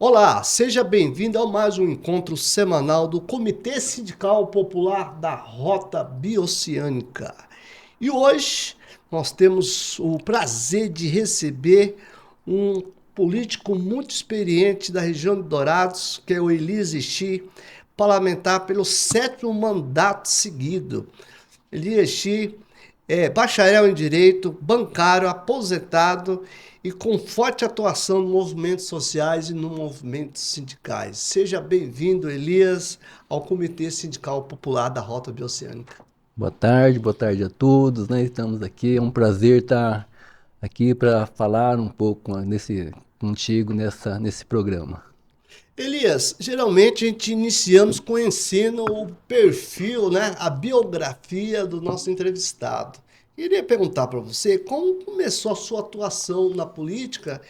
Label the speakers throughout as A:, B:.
A: Olá, seja bem-vindo a mais um encontro semanal do Comitê Sindical Popular da Rota Bioceânica. E hoje nós temos o prazer de receber um político muito experiente da região de Dourados, que é o Elias Ixi, parlamentar pelo sétimo mandato seguido. Elias Ixi é bacharel em Direito, bancário, aposentado e com forte atuação nos movimentos sociais e nos movimentos sindicais. Seja bem-vindo, Elias, ao Comitê Sindical Popular da Rota Bioceânica.
B: Boa tarde a todos, né? Estamos aqui, é um prazer estar aqui para falar um pouco contigo nesse programa.
A: Elias, geralmente a gente iniciamos conhecendo o perfil, né, a biografia do nosso entrevistado. Queria perguntar para você como começou a sua atuação na política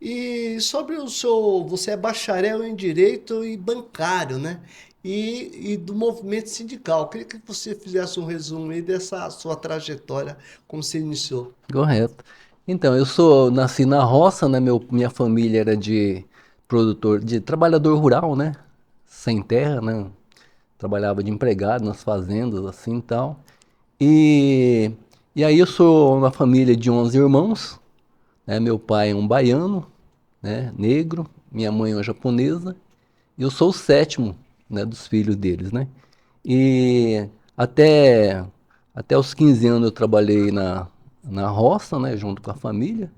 A: e sobre o seu, você é bacharel em direito e bancário, né? E do movimento sindical. Queria que você fizesse um resumo aí dessa sua trajetória, como você iniciou.
B: Correto. Então, nasci na roça, né? Minha família era de trabalhador rural, né? Sem terra, né? Trabalhava de empregado nas fazendas, assim e tal. E, e aí eu sou uma família de 11 irmãos, né? Meu pai é um baiano, né? Negro, minha mãe é uma japonesa. Eu sou o sétimo, né, dos filhos deles, né? E até, até os 15 anos eu trabalhei na roça, né, junto com a família.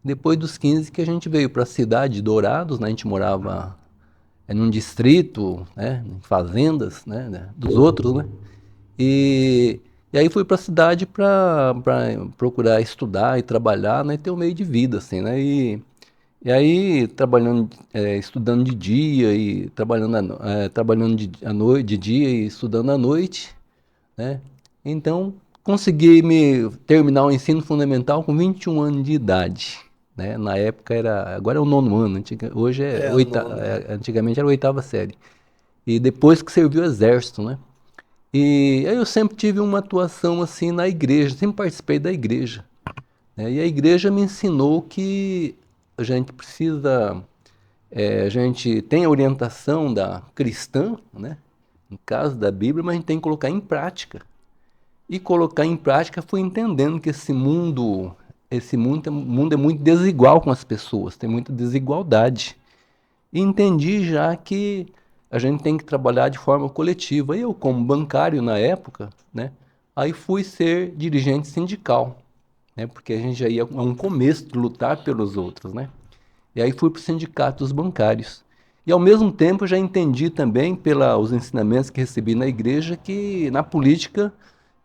B: Depois dos 15 que a gente veio para a cidade de Dourados, né, a gente morava num distrito, né, em fazendas, né, dos outros, né? E, e aí fui para a cidade para procurar estudar e trabalhar, né, ter um meio de vida, assim, né? E aí, estudando de dia e trabalhando à noite, de dia e estudando à noite, né? Então, consegui me terminar o ensino fundamental com 21 anos de idade, né? Na época agora é o nono ano, hoje
A: É, o nono, é.
B: antigamente era a oitava série. E depois que servi o exército, né? E aí eu sempre tive uma atuação assim na igreja, sempre participei da igreja, né? E a igreja me ensinou que a gente precisa a gente tem a orientação da cristã, né? No caso da Bíblia, mas a gente tem que colocar em prática. E colocar em prática foi entendendo que esse mundo é muito desigual com as pessoas, tem muita desigualdade. E entendi já que a gente tem que trabalhar de forma coletiva. Eu, como bancário na época, né? Aí fui ser dirigente sindical, né? Porque a gente já ia a um começo de lutar pelos outros, né? E aí fui para os sindicatos bancários. E ao mesmo tempo já entendi também, pelos ensinamentos que recebi na igreja, que na política,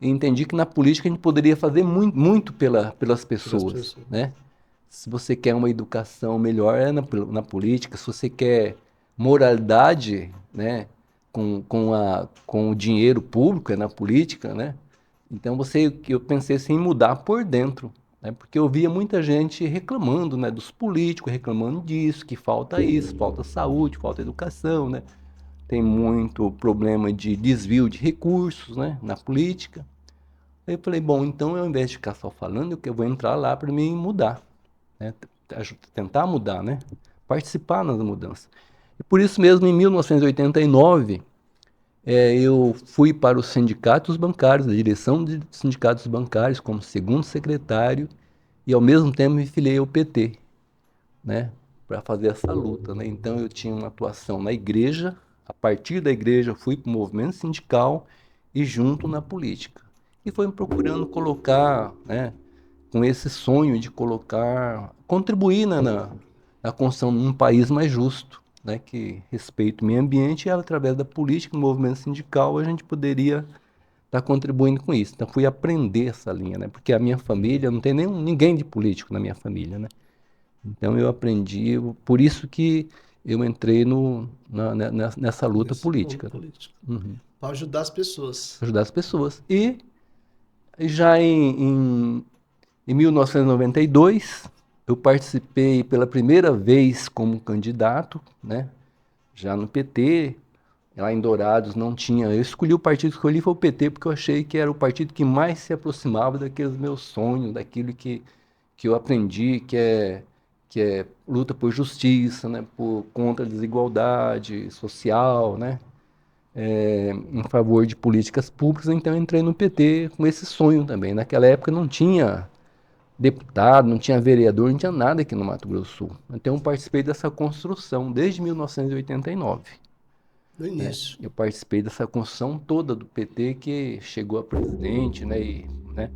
B: entendi que na política a gente poderia fazer muito, muito pelas
A: Pelas
B: pessoas,
A: pessoas.
B: né? Se você quer uma educação melhor, é na política. Se você quer moralidade, né, com o dinheiro público, é na política, né? Então eu pensei assim, em mudar por dentro, né? Porque eu via muita gente reclamando, né, dos políticos, reclamando disso, que falta isso, falta saúde, falta educação, né? Tem muito problema de desvio de recursos, né, na política. Aí eu falei, bom, então ao invés de ficar só falando, eu vou entrar lá para mim mudar, né? Tentar mudar, né? Participar nas mudanças. E por isso mesmo, em 1989, eu fui para os sindicatos bancários, a direção de sindicatos bancários, como segundo secretário, e ao mesmo tempo me filiei ao PT, né, para fazer essa luta, né? Então eu tinha uma atuação na igreja, a partir da igreja eu fui para o movimento sindical e junto na política. E foi me procurando colocar, né, com esse sonho de contribuir na construção de um país mais justo, né, que respeite o meio ambiente e através da política, do movimento sindical, a gente poderia estar contribuindo com isso. Então fui aprender essa linha, né, porque a minha família, não tem ninguém de político na minha família, né. Então eu aprendi, por isso que eu entrei nessa luta
A: Nesse mundo
B: política, né?
A: político.
B: Uhum.
A: Para ajudar as pessoas.
B: Ajudar as pessoas. E já em 1992, eu participei pela primeira vez como candidato, né? Já no PT, lá em Dourados não tinha. Eu escolhi o partido que escolhi foi o PT, porque eu achei que era o partido que mais se aproximava daqueles meus sonhos, daquilo que eu aprendi, que é luta por justiça, né, contra a desigualdade social, né, em favor de políticas públicas. Então eu entrei no PT com esse sonho também. Naquela época não tinha deputado, não tinha vereador, não tinha nada aqui no Mato Grosso do Sul. Então eu participei dessa construção desde 1989.
A: No início.
B: Eu participei dessa construção toda do PT que chegou a presidente, né?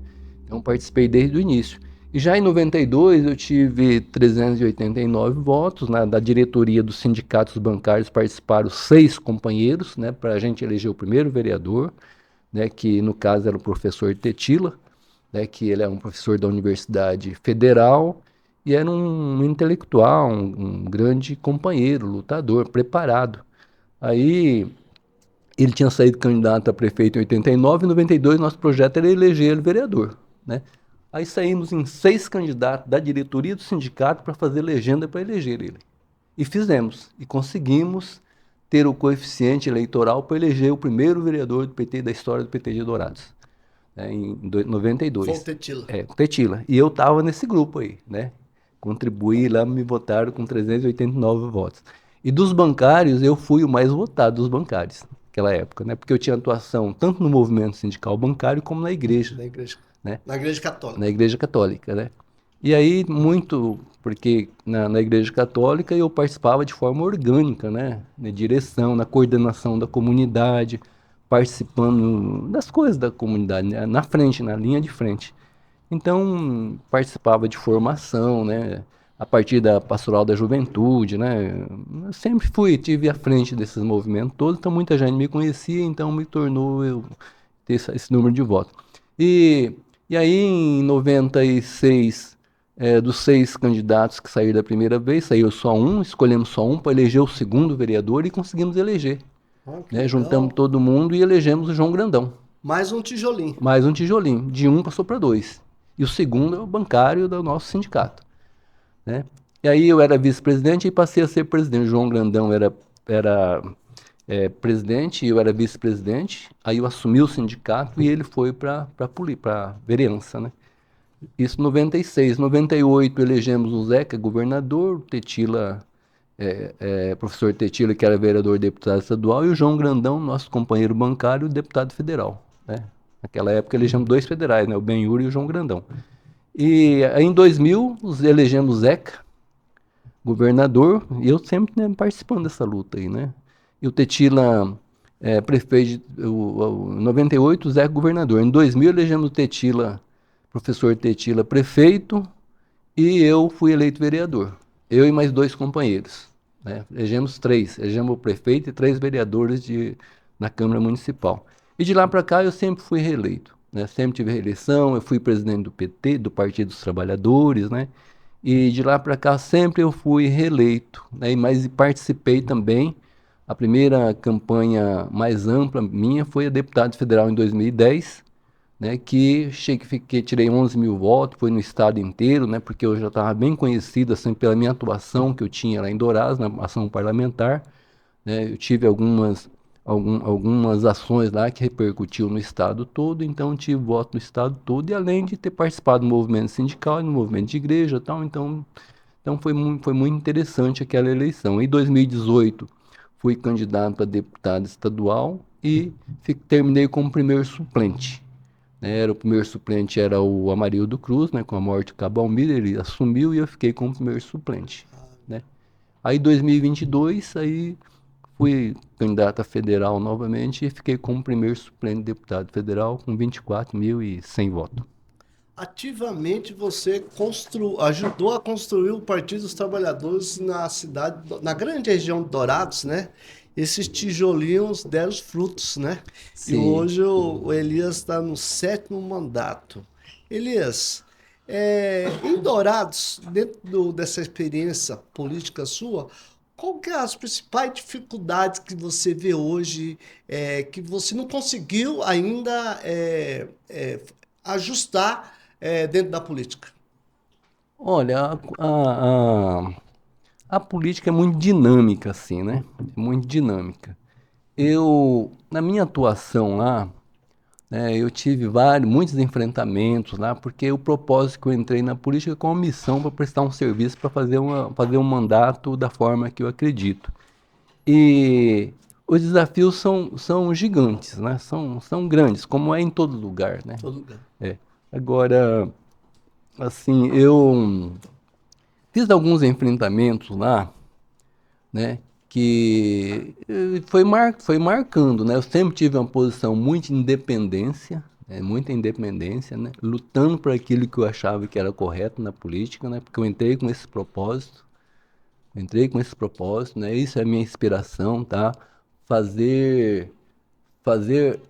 B: Então participei desde o início. E já em 92 eu tive 389 votos, né? Da diretoria dos sindicatos bancários participaram 6 companheiros, né? Para a gente eleger o primeiro vereador, né? Que no caso era o professor Tetila, né? Que ele é um professor da Universidade Federal e era um intelectual, um grande companheiro, lutador, preparado. Aí ele tinha saído candidato a prefeito em 89, em 92 nosso projeto era eleger ele vereador, né? Aí saímos em 6 candidatos da diretoria do sindicato para fazer legenda para eleger ele. E fizemos, e conseguimos ter o coeficiente eleitoral para eleger o primeiro vereador do PT da história do PT de Dourados, né, em
A: Foi o
B: 92.
A: Tetila.
B: Tetila. E eu estava nesse grupo aí, né? Contribuí lá, me votaram com 389 votos. E dos bancários, eu fui o mais votado dos bancários naquela época, né? Porque eu tinha atuação tanto no movimento sindical bancário como na igreja,
A: Da igreja.
B: né?
A: Na igreja
B: Na
A: católica.
B: igreja católica, né? E aí, muito, porque na igreja católica eu participava de forma orgânica, né? Na direção, na coordenação da comunidade, participando das coisas da comunidade, né? Na frente, na linha de frente. Então, participava de formação, né? A partir da pastoral da juventude, né? Eu sempre tive à frente desses movimentos todos, então muita gente me conhecia, então me tornou eu ter esse número de votos. E, e aí, em 96, dos 6 candidatos que saíram da primeira vez, saiu só um, escolhemos só um para eleger o segundo vereador e conseguimos eleger,
A: Ah, que
B: né? Juntamos
A: legal.
B: todo mundo e elegemos o João Grandão.
A: Mais um tijolinho.
B: Mais um tijolinho, de um passou para 2. E o segundo é o bancário do nosso sindicato, né? E aí eu era vice-presidente e passei a ser presidente. O João Grandão era presidente e eu era vice-presidente. Aí eu assumi o sindicato e ele foi para vereança, né? Isso em 96. Em 98 elegemos o Zeca governador, o Tetila, professor Tetila, que era vereador e deputado estadual, e o João Grandão, nosso companheiro bancário, deputado federal, né? Naquela época elegemos 2 federais, né? O Benhur e o João Grandão. E aí, em 2000, elegemos o Zeca governador, e eu sempre, né, participando dessa luta aí, né? E o Tetila, prefeito, em 98, o Zeca governador. Em 2000 elegemos o Tetila, professor Tetila, prefeito, e eu fui eleito vereador. Eu e mais 2 companheiros, né? Elegemos o prefeito e 3 vereadores na Câmara Municipal. E de lá para cá eu sempre fui reeleito, né? Sempre tive reeleição, eu fui presidente do PT, do Partido dos Trabalhadores, né? E de lá para cá sempre eu fui reeleito, né? Mas participei também. A primeira campanha mais ampla minha foi a deputado federal em 2010, né? Que tirei 11 mil votos, foi no estado inteiro, né? Porque eu já estava bem conhecido assim pela minha atuação que eu tinha lá em Dourados, na ação parlamentar, né? Eu tive algumas ações lá que repercutiu no estado todo, então tive voto no estado todo, e além de ter participado do movimento sindical e no movimento de igreja e tal, então foi muito interessante aquela eleição. Em 2018 fui candidato a deputado estadual e terminei como primeiro suplente, né? O primeiro suplente era o Amarildo Cruz, né? Com a morte de Cabo Almir, ele assumiu e eu fiquei como primeiro suplente, né? Aí 2022, aí fui candidato a federal novamente e fiquei como primeiro suplente de deputado federal com 24.100 votos.
A: Ativamente você ajudou a construir o Partido dos Trabalhadores na cidade, na grande região de Dourados, né? Esses tijolinhos deram os frutos, né? E
B: Sim.
A: hoje o Elias está no 7º mandato. Elias, em Dourados, dessa experiência política sua, qual que é as principais dificuldades que você vê hoje, que você não conseguiu ainda ajustar dentro da política?
B: Olha, a política é muito dinâmica, assim, né? É muito dinâmica. Na minha atuação lá, né? Eu tive muitos enfrentamentos lá, porque o propósito que eu entrei na política é com uma missão para prestar um serviço, para fazer um mandato da forma que eu acredito. E os desafios são gigantes, né? São grandes, como é em todo lugar, né?
A: Todo lugar.
B: É. Agora, assim, eu fiz alguns enfrentamentos lá, né? Que foi marcando, né? Eu sempre tive uma posição muito independência, muita independência, né? Lutando por aquilo que eu achava que era correto na política, né? Porque eu entrei com esse propósito. Entrei com esse propósito, né? Isso é a minha inspiração, tá? Fazer, fazer,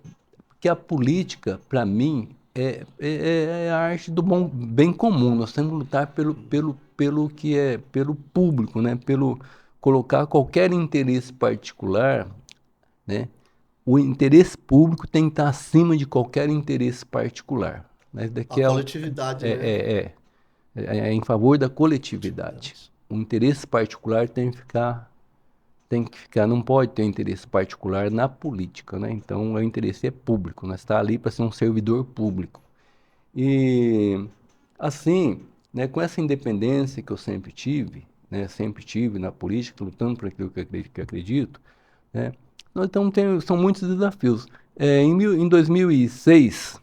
B: porque a política, para mim, é a arte do bem comum. Nós temos que lutar pelo que é, pelo público, né? Pelo colocar qualquer interesse particular, né? O interesse público tem que estar acima de qualquer interesse particular, né?
A: A
B: Daqui
A: coletividade,
B: é,
A: né?
B: é, é, é em favor da coletividade. O interesse particular tem que ficar, não pode ter um interesse particular na política, né? Então, o interesse é público, né? Está ali para ser um servidor público. E, assim, né, com essa independência que eu sempre tive, né? Sempre tive na política, lutando por aquilo que eu acredito, né? Então, são muitos desafios. Em 2006,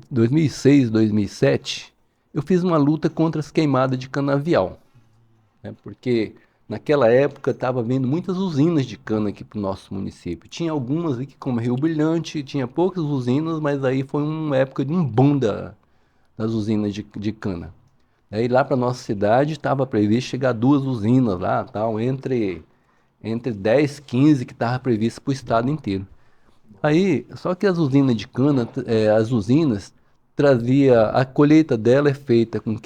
B: 2006, 2007, eu fiz uma luta contra as queimadas de canavial, né? Porque naquela época estava vindo muitas usinas de cana aqui para o nosso município. Tinha algumas aqui como Rio Brilhante, tinha poucas usinas, mas aí foi uma época de um boom das usinas de cana. Aí lá para nossa cidade estava previsto chegar 2 usinas lá, tal, entre 10, 15 que estava previsto para o estado inteiro. Aí, só que as usinas de cana, as usinas trazia a colheita dela é feita com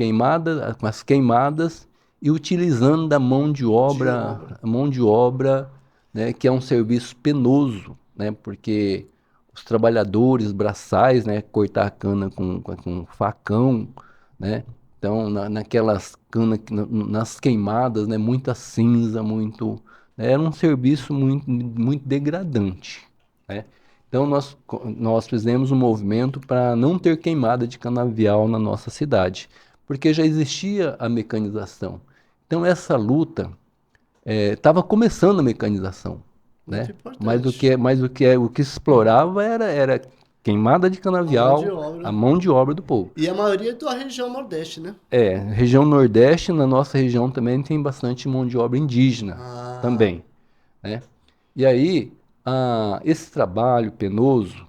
B: as queimadas e utilizando da
A: De obra.
B: mão de obra, né, que é um serviço penoso, né, porque os trabalhadores braçais, né, cortar a cana com facão, né, então naquelas canas, nas queimadas, né, muita cinza, né, era um serviço muito degradante, né. Então, nós fizemos um movimento para não ter queimada de canavial na nossa cidade, porque já existia a mecanização. Então, essa luta estava começando a mecanização,
A: Muito
B: né? Mas o que,
A: importante.
B: o que se explorava era queimada de
A: A mão de
B: canavial, a
A: obra.
B: mão de obra do povo.
A: E a maioria é da região Nordeste, né?
B: Região Nordeste, na nossa região também tem bastante mão de obra indígena,
A: Ah,
B: também, né? E aí, esse trabalho penoso,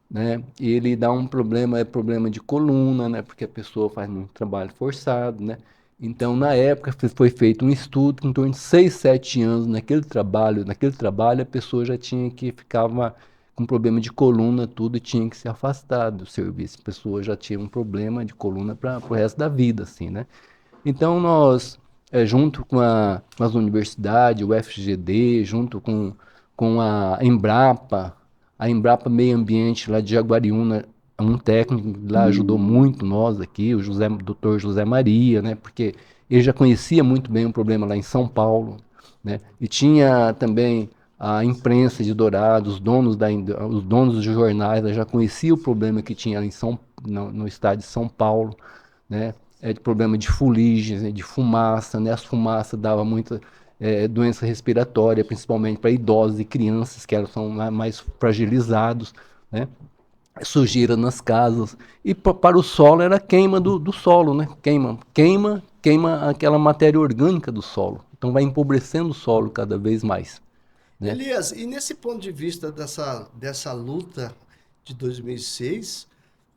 B: né? E ele dá um problema, é problema de coluna, né? Porque a pessoa faz muito trabalho forçado, né? Então, na época, foi feito um estudo que em torno de 6, 7 anos naquele trabalho a pessoa já tinha que ficava com problema de coluna, tudo, e tinha que se afastar do serviço. A pessoa já tinha um problema de coluna para o resto da vida, assim, né? Então, nós, junto com as universidades, o FGD, junto com a Embrapa Meio Ambiente lá de Jaguariúna, um técnico lá ajudou muito nós aqui, o Dr. José Maria, né? Porque ele já conhecia muito bem o problema lá em São Paulo, né? E tinha também a imprensa de Dourados, os donos dos jornais já conheciam o problema que tinha no estado de São Paulo, né? De problema de fuligem, né? De fumaça, né? As fumaças davam muita doença respiratória, principalmente para idosos e crianças, que elas são mais fragilizados, né? Sujeira nas casas. E para o solo era queima do solo, né? Queima aquela matéria orgânica do solo. Então vai empobrecendo o solo cada vez mais, né?
A: Elias, e nesse ponto de vista dessa luta de 2006,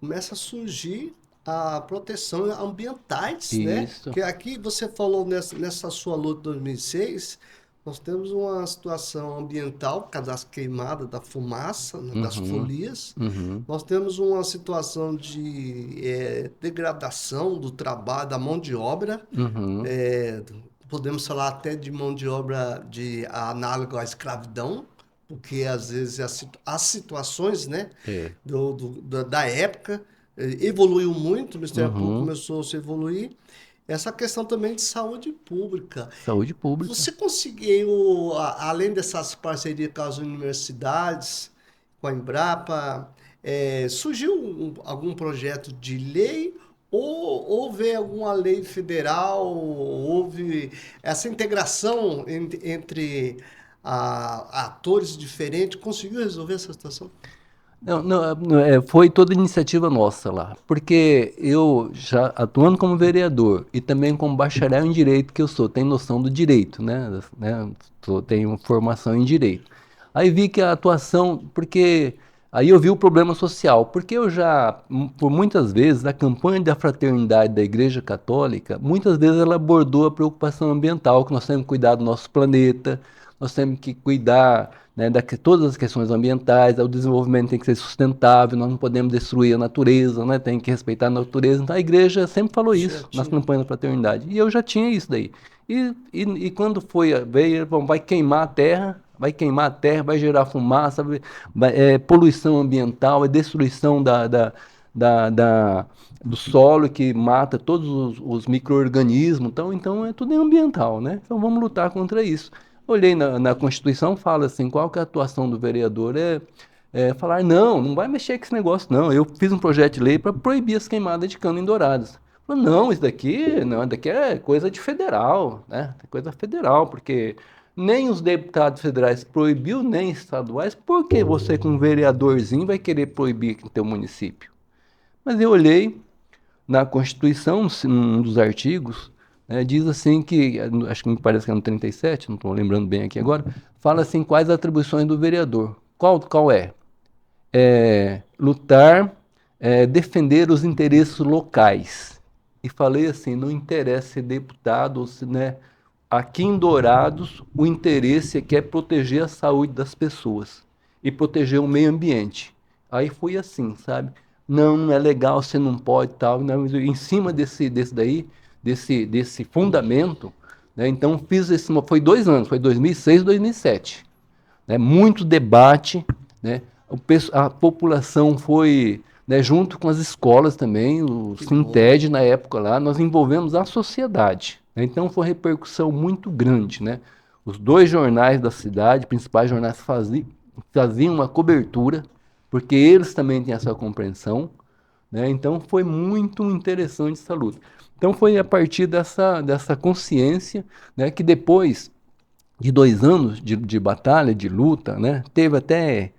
A: começa a surgir a proteção ambientais, né?
B: Isso.
A: Porque aqui você falou nessa sua luta de 2006, nós temos uma situação ambiental, por causa das queimadas, da fumaça, né, das
B: Uhum,
A: folias.
B: uhum,
A: Nós temos uma situação de degradação do trabalho, da mão de obra.
B: uhum.
A: É, podemos falar até de mão de obra de análogo à escravidão, porque às vezes as situações, né,
B: É.
A: da época evoluiu muito, o Ministério Público
B: Uhum.
A: começou a se evoluir. Essa questão também de saúde pública.
B: Saúde pública.
A: Você conseguiu, além dessas parcerias com as universidades, com a Embrapa, Surgiu algum projeto de lei ou houve alguma lei federal? Houve essa integração entre atores diferentes? Conseguiu resolver essa situação?
B: Não, não, foi toda iniciativa nossa lá, porque eu já atuando como vereador e também como bacharel em direito que eu sou, tenho noção do direito, né? Tenho formação em direito. Aí vi que a atuação, porque aí eu vi o problema social, porque eu já, por muitas vezes, a campanha da fraternidade da Igreja Católica, muitas vezes ela abordou a preocupação ambiental, que nós temos que cuidar do nosso planeta, nós temos que cuidar, né, todas as questões ambientais, o desenvolvimento tem que ser sustentável, nós não podemos destruir a natureza, né, tem que respeitar a natureza. Então a igreja sempre falou
A: Já
B: isso nas
A: tinha.
B: campanhas da fraternidade. E eu já tinha isso daí. E quando veio, bom, vai queimar a terra, vai gerar fumaça, poluição ambiental, é destruição do solo que mata todos os micro-organismos, então é tudo ambiental, né? Então vamos lutar contra isso. Olhei na Constituição, fala assim, qual que é a atuação do vereador? Falar, não, não vai mexer com esse negócio, não. Eu fiz um projeto de lei para proibir as queimadas de cana em Dourados. Falei, não, isso daqui é coisa de federal, né? É coisa federal, porque nem os deputados federais proibiu, nem estaduais, por que você com um vereadorzinho vai querer proibir no teu município? Mas eu olhei na Constituição, um dos artigos, né, diz assim que, acho que me parece que é no 37, não estou lembrando bem aqui agora, fala assim quais as atribuições do vereador. Qual é? Lutar, defender os interesses locais. E falei assim, não interessa ser deputado, né? Aqui em Dourados, o interesse é que é proteger a saúde das pessoas e proteger o meio ambiente. Aí foi assim, sabe? Não, não é legal, você não pode tal. Não, em cima desse fundamento, né? Então fiz foi 2 anos, foi 2006, 2007, né? Muito debate, né? A população foi, né, junto com as escolas também, o
A: Que bom.
B: Sinted na época lá, nós envolvemos a sociedade, né? Então foi uma repercussão muito grande, né? Os dois jornais da cidade, principais jornais, faziam uma cobertura, porque eles também têm essa compreensão, né? Então foi muito interessante essa luta. Então foi a partir dessa consciência, né, que depois de 2 anos de batalha, de luta, né? Teve até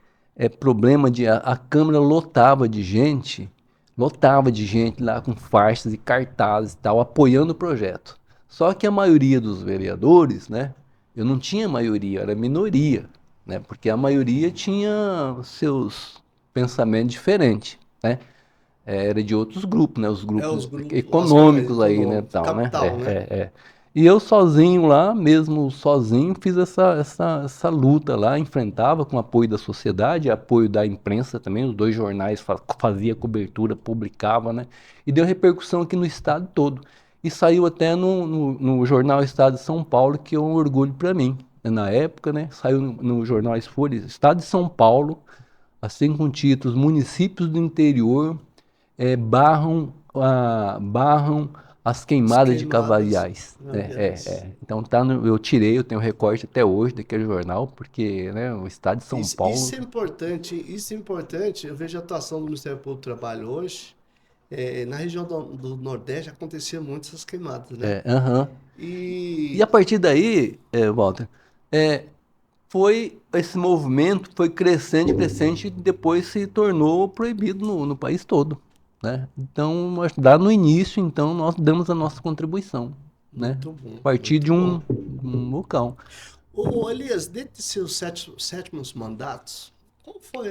B: problema a Câmara lotava de gente lá com faixas e cartazes e tal, apoiando o projeto. Só que a maioria dos vereadores, né? Eu não tinha maioria, era minoria, né? Porque a maioria tinha seus pensamentos diferentes, né? Era de outros grupos, né? Os
A: Os
B: grupos
A: grupos,
B: econômicos aí, né,
A: econômicos,
B: tal, né?
A: capital, né?
B: E eu sozinho lá, mesmo sozinho, fiz essa luta lá, enfrentava com apoio da sociedade, apoio da imprensa também, os dois jornais fazia cobertura, publicava, né? E deu repercussão aqui no estado todo. E saiu até no jornal Estado de São Paulo, que é um orgulho para mim, né? Na época, né? Saiu no jornal Folha, Estado de São Paulo, assim com títulos, municípios do interior barram as
A: As
B: queimadas de
A: queimadas
B: cavariais.
A: ambientais.
B: Então eu tenho recorte até hoje daquele jornal, porque, né, o estado de São Paulo.
A: Isso é importante. Eu vejo a atuação do Ministério Público do Trabalho hoje. Na região do Nordeste acontecia muito essas queimadas, né?
B: Aham. E a
A: E
B: partir daí, Walter, é, esse movimento foi crescendo e crescente e depois se tornou proibido no país todo, né? Então, lá no início, então, nós damos a nossa contribuição, né?
A: muito bom,
B: A partir
A: muito
B: de
A: bom.
B: um local.
A: Ô, Elias, dentro de seus sétimos mandatos, qual foi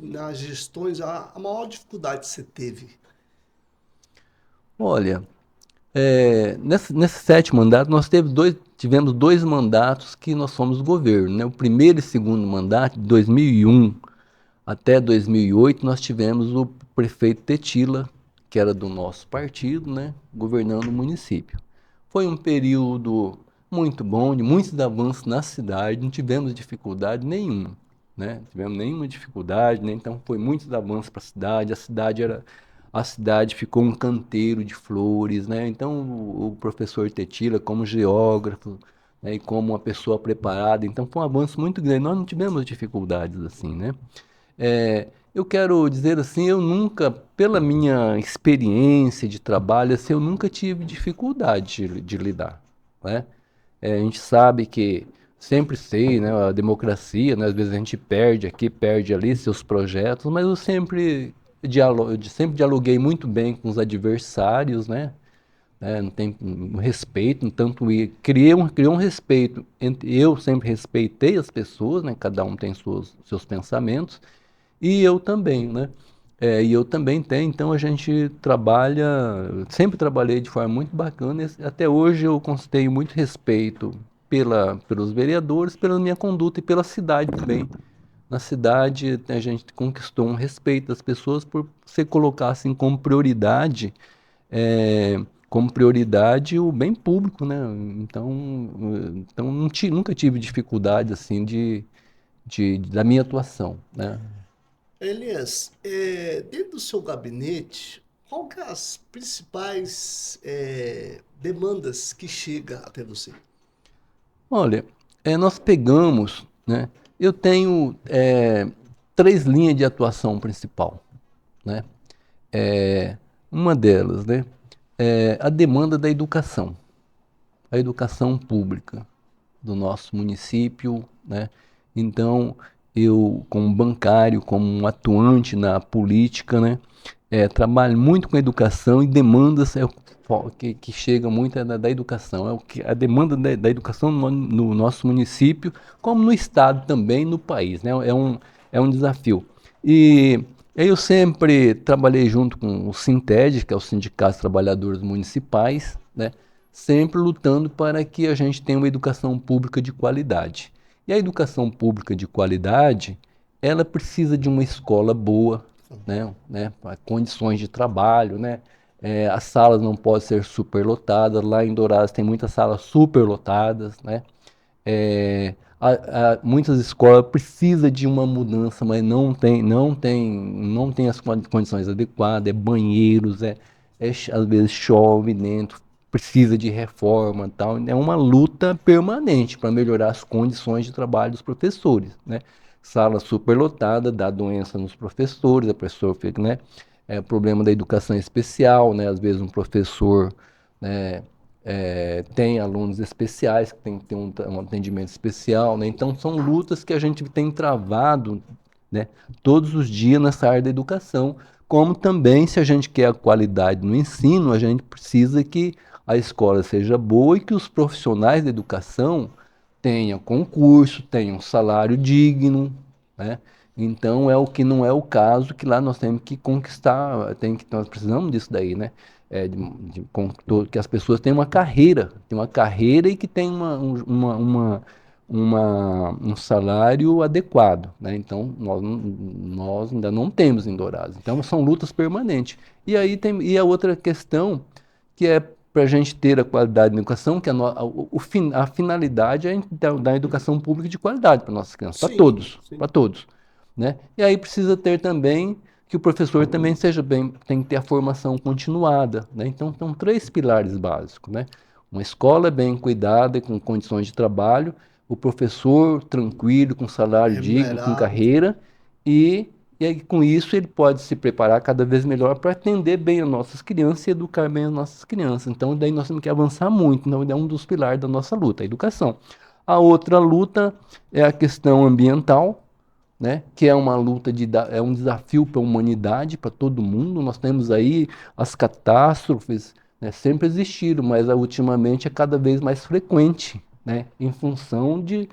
A: nas gestões a maior dificuldade que você teve?
B: Olha, nesse sétimo mandato, tivemos 2 mandatos que nós fomos governo, né? O primeiro e segundo mandato, de 2001 até 2008, nós tivemos o prefeito Tetila, que era do nosso partido, né? Governando o município. Foi um período muito bom, de muitos avanços na cidade, não tivemos dificuldade nenhuma, né? Não tivemos nenhuma dificuldade, né? Então foi muitos avanços para a cidade ficou um canteiro de flores, né? Então o professor Tetila, como geógrafo, né, e como uma pessoa preparada, então foi um avanço muito grande. Nós não tivemos dificuldades assim, né? eu quero dizer assim, eu nunca, pela minha experiência de trabalho, assim, eu nunca tive dificuldade de lidar, né? A gente sabe que sempre sei, né, a democracia, né, às vezes a gente perde aqui, perde ali seus projetos, mas eu sempre dialoguei muito bem com os adversários, né? Não tem um respeito, tanto criei um respeito. Eu sempre respeitei as pessoas, né? Cada um tem seus pensamentos, e eu também, né? E eu também tenho, então a gente trabalha, sempre trabalhei de forma muito bacana, e até hoje eu tenho muito respeito pelos vereadores, pela minha conduta e pela cidade também. Na cidade a gente conquistou um respeito das pessoas por você colocar assim é, como prioridade o bem público, né? Então nunca tive dificuldade assim da minha atuação, né?
A: Elias, dentro do seu gabinete, qual que é as principais demandas que chega até você?
B: Olha, nós pegamos, né? Eu tenho três linhas de atuação principal, né? É, uma delas, né? É a demanda da educação, a educação pública do nosso município, né? Então, eu, como bancário, como um atuante na política, né? Trabalho muito com educação e demandas que chega muito da educação. A demanda da educação no nosso município, como no estado também, no país, né? É um desafio. E eu sempre trabalhei junto com o Sinted, que é o Sindicato dos Trabalhadores Municipais, né? Sempre lutando para que a gente tenha uma educação pública de qualidade. E a educação pública de qualidade, ela precisa de uma escola boa, né, condições de trabalho, né? As salas não podem ser superlotadas. Lá em Dourados tem muitas salas superlotadas, né? Muitas escolas precisam de uma mudança, mas não tem as condições adequadas, banheiros, às vezes chove dentro, precisa de reforma, tal. É uma luta permanente para melhorar as condições de trabalho dos professores, né? Sala superlotada dá doença nos professores, a professor fica, né? Problema da educação especial, né? Às vezes um professor, né, tem alunos especiais que tem que ter um atendimento especial, né? Então são lutas que a gente tem travado, né, todos os dias nessa área da educação, como também se a gente quer a qualidade no ensino, a gente precisa que a escola seja boa e que os profissionais da educação tenham concurso, tenham salário digno, né? Então é o que não é o caso, que lá nós temos que conquistar, nós precisamos disso daí, né? Que as pessoas tenham uma carreira e que tenham um salário adequado, né? Então nós ainda não temos em Dourados. Então são lutas permanentes. E a outra questão que é para a gente ter a qualidade da educação, que a finalidade é dar educação pública de qualidade para nossas crianças,
A: Sim, sim.
B: para todos, né? E aí precisa ter também que o professor também seja bem, tem que ter a formação continuada, né? Então, são três pilares básicos, né? Uma escola bem cuidada, com condições de trabalho, o professor tranquilo, com salário digno, com
A: Remunerado.
B: carreira, e, e aí, com isso ele pode se preparar cada vez melhor para atender bem as nossas crianças e educar bem as nossas crianças. Então, daí nós temos que avançar muito, então é um dos pilares da nossa luta, a educação. A outra luta é a questão ambiental, né? Que é uma luta é um desafio para a humanidade, para todo mundo. Nós temos aí as catástrofes, né? Sempre existiram, mas ultimamente é cada vez mais frequente, né? Em função de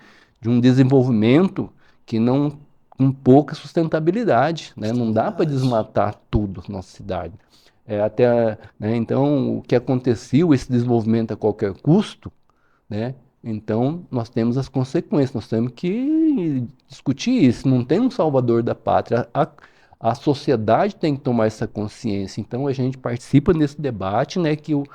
B: um desenvolvimento que não com pouca sustentabilidade, né? Não dá para
A: Verdade.
B: desmatar tudo na nossa cidade. Né? Então, o que aconteceu, esse desenvolvimento a qualquer custo, né? Então, nós temos as consequências, nós temos que discutir isso. Não tem um salvador da pátria. A sociedade tem que tomar essa consciência. Então, a gente participa desse debate, né, que o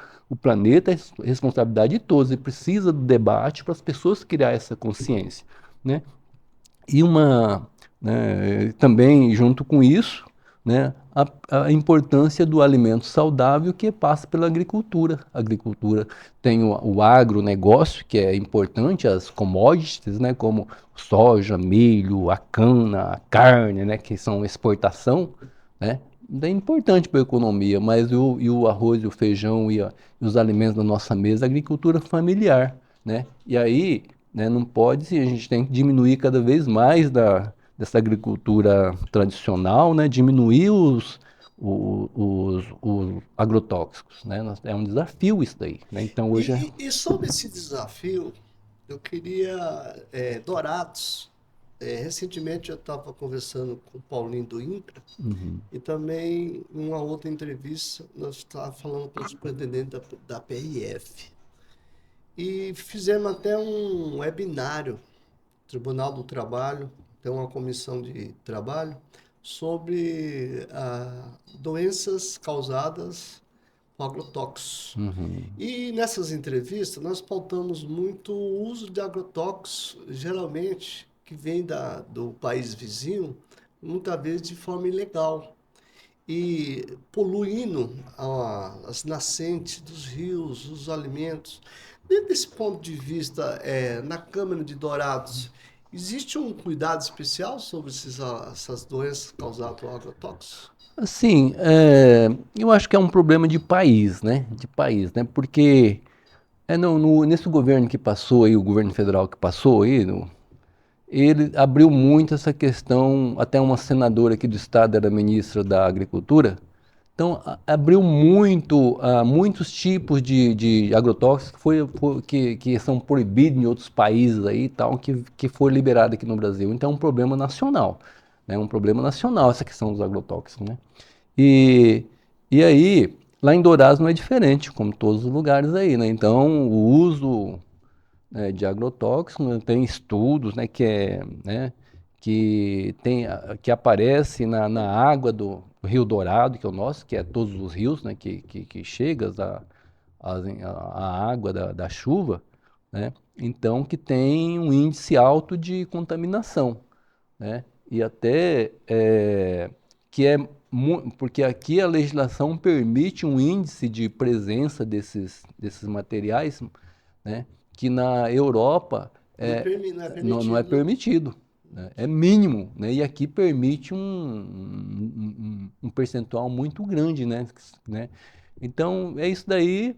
B: planeta é responsabilidade de todos e precisa do debate para as pessoas criar essa consciência, né? E também, junto com isso, né, a importância do alimento saudável que passa pela agricultura. A agricultura tem o agronegócio, que é importante, as commodities, né, como soja, milho, a cana, a carne, né, que são exportação, né, é importante para a economia, mas e o arroz, e o feijão e os alimentos da nossa mesa, a agricultura familiar, né? E aí, né, não pode, a gente tem que diminuir cada vez mais dessa agricultura tradicional, né, diminuir os agrotóxicos, né? É um desafio isso daí, né? Então hoje
A: E sobre esse desafio, eu queria Dourados. Recentemente eu estava conversando com o Paulinho do INCRA
B: Uhum,
A: e também em uma outra entrevista nós estávamos falando com o superintendente da PRF. E fizemos até um webinário, Tribunal do Trabalho, tem uma comissão de trabalho, sobre doenças causadas por agrotóxicos.
B: uhum.
A: E nessas entrevistas nós pautamos muito o uso de agrotóxicos, geralmente que vem do país vizinho, muitas vezes de forma ilegal e poluindo as nascentes dos rios, os alimentos. Desse ponto de vista, na Câmara de Dourados, existe um cuidado especial sobre essas doenças causadas por agrotóxicos?
B: Assim, eu acho que é um problema de país, né? De país, né? Porque nesse governo que passou aí, o governo federal que passou aí, ele abriu muito essa questão, até uma senadora aqui do estado era ministra da Agricultura, então abriu muito, muitos tipos de agrotóxicos que são proibidos em outros países aí e tal, que foi liberado aqui no Brasil. Então é um problema nacional, né? Um problema nacional essa questão dos agrotóxicos, né? E, e aí, lá em Dourados não é diferente, como todos os lugares aí, né? Então o uso de agrotóxicos, né, tem estudos, né, que aparece na água do Rio Dourado, que é o nosso, que é todos os rios, né, que chega a água da chuva, né, então que tem um índice alto de contaminação, né, e até que é porque aqui a legislação permite um índice de presença desses materiais, né, que na Europa
A: Não é
B: não é
A: permitido, não?
B: permitido, né? É mínimo, né? E aqui permite um percentual muito grande, né? Então é isso daí,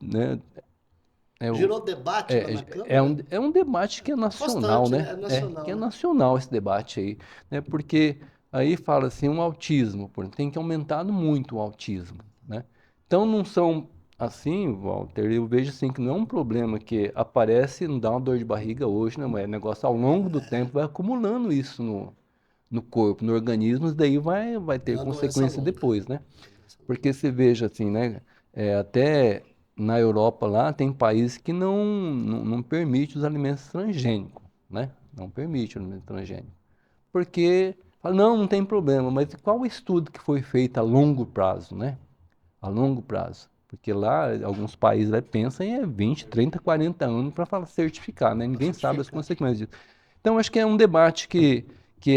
B: né? É, o-
A: Gerou debate lá na Câmara?
B: é um debate que é nacional,
A: Constante, né?
B: né?
A: É
B: Que
A: nacional,
B: é
A: né?
B: nacional esse debate aí, né? Porque aí fala assim, um autismo, por exemplo, tem que aumentar muito o autismo, né? Então não são assim, Walter, eu vejo assim que não é um problema que aparece, não dá uma dor de barriga hoje, né? Mas é negócio ao longo do tempo vai acumulando isso no corpo, no organismo, e daí vai
A: É
B: ter
A: uma doença
B: consequência
A: longa.
B: depois, né?
A: Uma doença longa.
B: Porque você veja assim, né? Até na Europa lá tem países que não permite os alimentos transgênicos, né? Não permite o alimento transgênico. Porque fala, não tem problema, mas qual o estudo que foi feito a longo prazo, né? A longo prazo. Porque lá, alguns países pensam em 20, 30, 40 anos para certificar, né?
A: Para
B: Ninguém sabe as
A: certificar.
B: consequências disso. Então, acho que é um debate que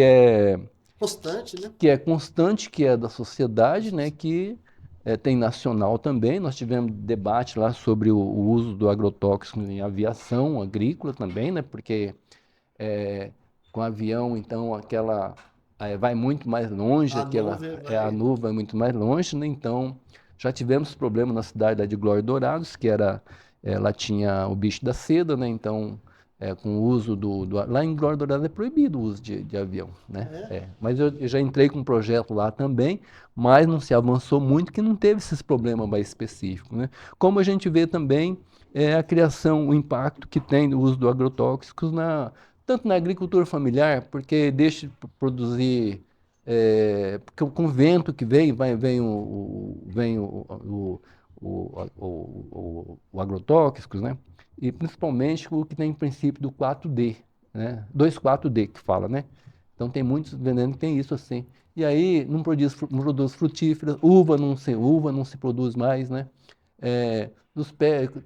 B: é
A: Constante, né?
B: que é constante, que é da sociedade, né, que tem nacional também. Nós tivemos debate lá sobre o uso do agrotóxico em aviação agrícola também, né, porque com avião, então, vai muito mais longe,
A: A nuvem
B: a
A: vai.
B: nuvem vai muito mais longe, né, então já tivemos problema na cidade lá de Glória Dourados, que lá tinha o bicho da seda, né, então com o uso lá em Glória Dourada é proibido o uso de avião, né?
A: É.
B: Mas eu já entrei com um projeto lá também, mas não se avançou muito, que não teve esses problemas mais específicos, né? Como a gente vê também a criação, o impacto que tem o uso do agrotóxicos tanto na agricultura familiar, porque deixa de produzir, porque com o vento que vem o agrotóxicos, né? E principalmente o que tem o princípio do 4D, né? 2,4-D que fala, né? Então tem muitos venenos que tem isso assim. E aí não produz frutífera, uva não se produz mais, né?